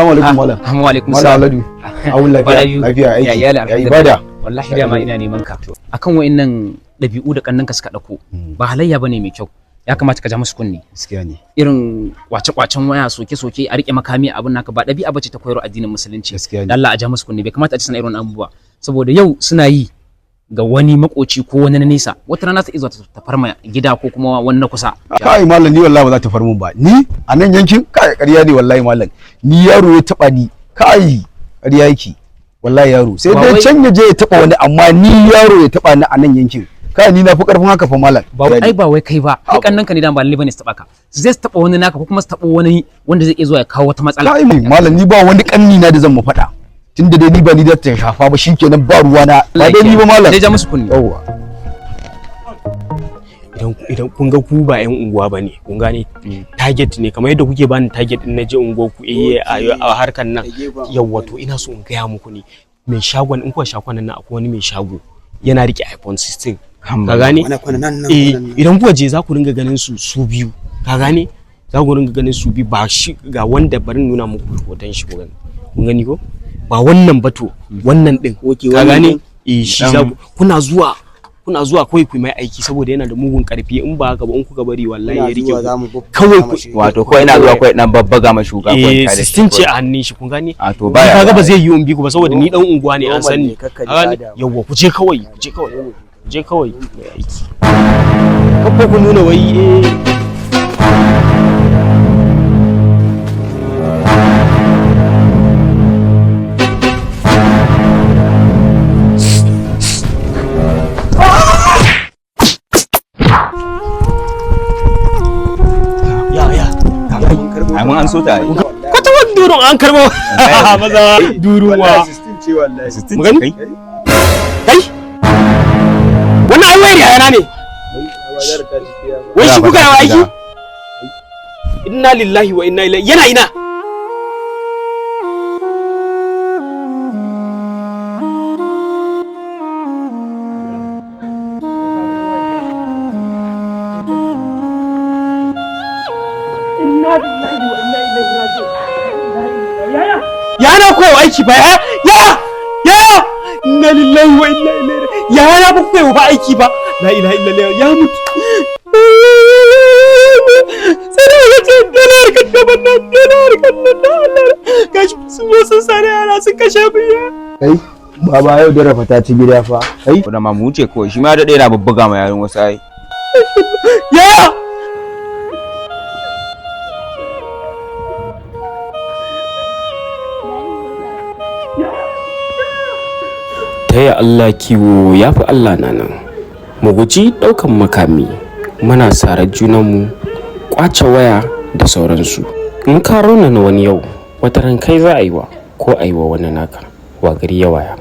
Assalamu alaikum malam. Wa alaikum Malam salam. Aladu. Awun lafiya aiki. Ya ibada. Wallahi dama ina neman ka. Akan wa'annan dabi'u da kannanka suka dauko ba halayya bane mai kyau. Ya kamata ka ja musu kunni. Gaskiya ne. Irin kwace-kwacen waya soke-soke a rike makami abin naka ba dabi'a bace ta koyar addinin musulunci. Gaskiya ne. Allah a ja musu kunni bai kamata a ci sana irin abubuwa. Saboda yau suna yi ga wani makoci ko wani na nesa wata rana ta izo ta farma gida ko kuma wani na kusa. Kai malam ni wallahi ba za ta farmun ba. Ni a nan yankin kai ƙarya ne wallahi malam. Ni yaro ya taba ni. Kai ƙarya yake. Wallahi yaro sai dai can ya je ya taba wani amma ni yaro ya taba ni a nan yankin. Kai ni na fi karfin haka fa malam. Ba wai kai ba. Kai kannan ka ne dan ba lalle bane su taba ka. Zai taba wani naka ko kuma su taba wani wanda zai iya zuwa ya kawo wata matsala. Kai malam ni ba wani kanni na da zan mu faɗa. Tunda dai ni ba ni da ta shafa ba shikenan ba ruwa na. Ba dai ni ba malam. Dai ja musu kunni. Yawwa. Idan kun ga ku ba yan unguwa bane kun gane target ne kamar yadda kuke bani target din naje unguwa ku a harkan nan yawwa to ina so in gaya muku ne mai shagon in kuwa shagon nan akwai wani mai shago yana rike iPhone 16 ka gane idan kuwa je za ku ringa ganin su biyu ka gane za ku ringa ganin su biyu ba shi ga wanda barin nuna muku hoton shi kun gani ko ba wannan bato wannan din ka gane shi za kuna zuwa kawai ku mai aiki saboda yana da mugun karfi in ba haka ba in kuka bari wallahi ya rike kawai wato ko ina zuwa kawai dan babbaga ma shugaba ko kai da shi ce a hannun shi kun gani a to baya kaga ba zai yi in bi ku ba saboda ni dan unguwa ne an san ni yawa ku je kawai mai aiki ko ku nuna wai mun an so ta yi kwata wani durun an karbo maza durun wa 16 ce wallahi 16 kai wannan ai wayar yana ne wai shi kuka yawa aiki inna lillahi wa inna ilaihi yana ina yana koyo aiki ba ya inna lillahi wa inna ilaihi ya ba koyo ba aiki ba la ilaha illallah ya mutu sai da ce dalar kaddaban nan Allah gashi sun sare yara sun kashe biya kai baba yau da rafa ta ci gida fa kai da ma mu wuce kawai shi ma da ɗaya na babbaga ma yayin wasu ai ya taya Allah kiwo ya fi Allah na nan mu guji ɗaukan makami muna sarar junanmu ƙwace waya da sauransu in ka raunana wani yau wata ran kai za a yi wa ko a yi wa wani naka wa gari ya waya